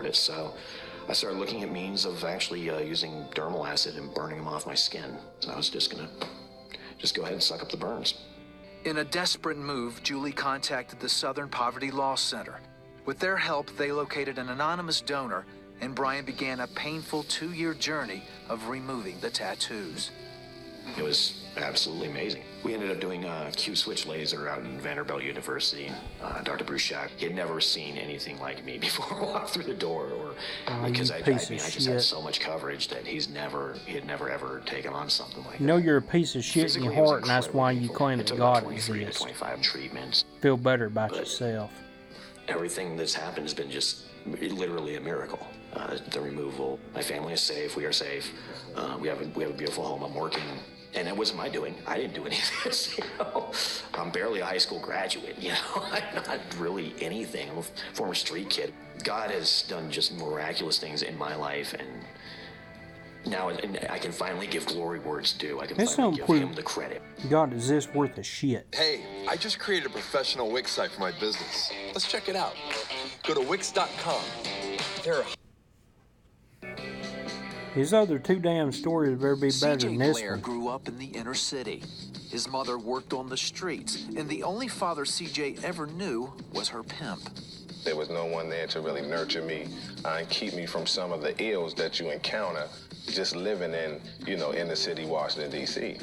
artist, so I started looking at means of actually using dermal acid and burning them off my skin. So I was just gonna go ahead and suck up the burns. In a desperate move, Julie contacted the Southern Poverty Law Center. With their help, they located an anonymous donor, and Brian began a painful 2-year journey of removing the tattoos. It was absolutely amazing. We ended up doing a Q-switch laser out in Vanderbilt University. Dr. Bruce Shack, he had never seen anything like me before I walked through the door, because I just had so much coverage that he had never ever taken on something like that. You know you're a piece of shit in your heart, and that's why you claim that God exists. 25 treatments. Feel better about yourself. Everything that's happened has been just literally a miracle. The removal, my family is safe, we are safe, we have a beautiful home, I'm working, and it wasn't my doing. I didn't do any of this, I'm barely a high school graduate, I'm not really anything. I'm a former street kid. God has done just miraculous things in my life, and now I can finally give glory where it's due. I can finally give him the credit. God exists worth a shit. Hey, I just created a professional Wix site for my business. Let's check it out. Go to Wix.com. There are His other 2 damn stories better be better than this Blair one. grew up in the inner city. His mother worked on the streets, and the only father CJ ever knew was her pimp. There was no one there to really nurture me and keep me from some of the ills that you encounter just living in, inner city Washington, D.C.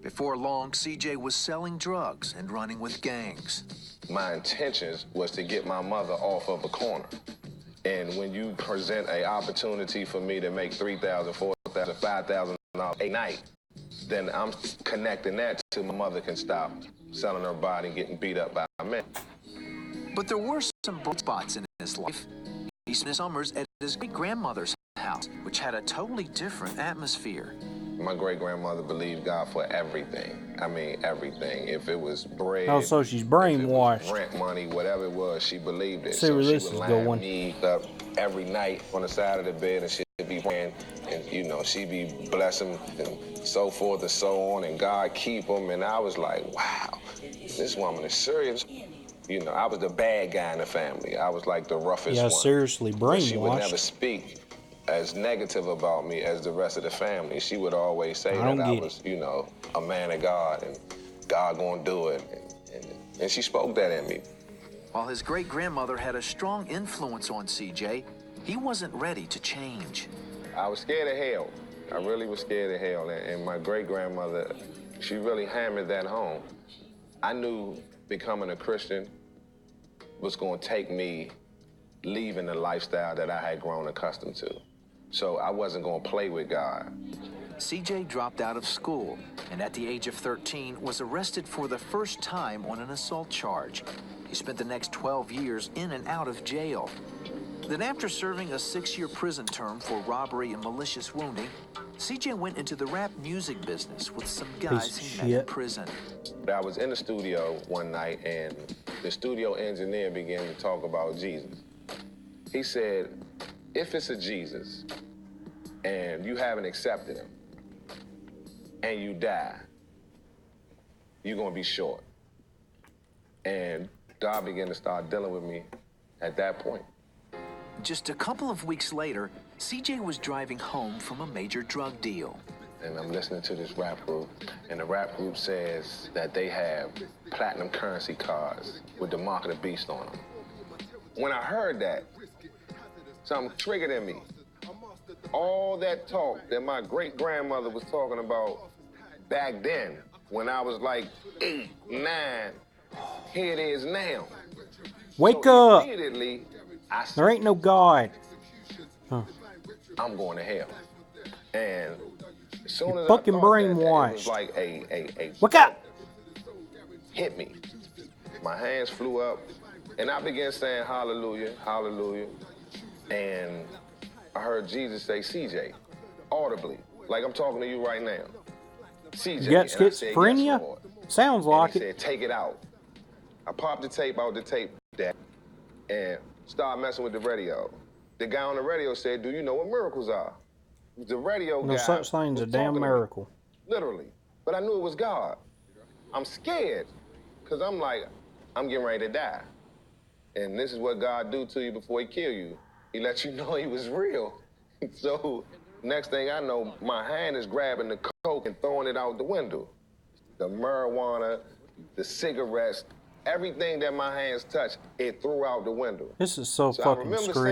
Before long, CJ was selling drugs and running with gangs. My intentions was to get my mother off of a corner. And when you present an opportunity for me to make $3,000, $4,000, $5,000 a night, then I'm connecting that to my mother can stop selling her body and getting beat up by men. But there were some bright spots in his life. He spent summers at his great-grandmother's house, which had a totally different atmosphere. My great-grandmother believed God for everything. I mean, everything. If it was bread, Oh, so she's brainwashed. if it was rent money, whatever it was, she believed it. See So where she this would is line going. me up every night on the side of the bed, and she'd be praying, and she'd be blessing and so forth and so on, and God keep them. And I was like, wow, this woman is serious. I was the bad guy in the family. I was like the roughest one. Yeah, seriously But she would never brainwashed. speak as negative about me as the rest of the family. She would always say that I was, a man of God and God gonna do it. And she spoke that in me. While his great-grandmother had a strong influence on CJ, he wasn't ready to change. I was scared of hell. I really was scared of hell. And my great-grandmother, she really hammered that home. I knew becoming a Christian was gonna take me leaving the lifestyle that I had grown accustomed to. So I wasn't gonna play with God. CJ dropped out of school, and at the age of 13 was arrested for the first time on an assault charge. He spent the next 12 years in and out of jail. Then after serving a 6-year prison term for robbery and malicious wounding, CJ went into the rap music business with some guys he met in prison. I was in the studio one night, and the studio engineer began to talk about Jesus. He said, if it's a Jesus, and you haven't accepted him, and you die, you're gonna be short. And God began to start dealing with me at that point. Just a couple of weeks later, CJ was driving home from a major drug deal. And I'm listening to this rap group, and the rap group says that they have platinum currency cards with the mark of the beast on them. When I heard that, something triggered in me. All that talk that my great-grandmother was talking about back then, when I was like 8, 9, here it is now. Wake up! Immediately, I said, There ain't no God. Huh. I'm going to hell. And as soon as fucking I thought that, it brainwashed. was like a Wake up! hit me. My hands flew up, and I began saying hallelujah, hallelujah. And I heard Jesus say, CJ, audibly, like I'm talking to you right now. CJ. You got And I said, schizophrenia? yes, Lord. Sounds And like he it. said, take it out. I popped the tape out the tape deck and started messing with the radio. The guy on the radio said, do you know what miracles are? The radio No guy such thing as a was damn talking to me, miracle. literally. But I knew it was God. I'm scared, because I'm like, I'm getting ready to die. And this is what God do to you before he kill you. He let you know he was real. So next thing I know, my hand is grabbing the coke and throwing it out the window. The marijuana, the cigarettes, everything that my hands touched, it threw out the window. This is so I fucking remember scripted.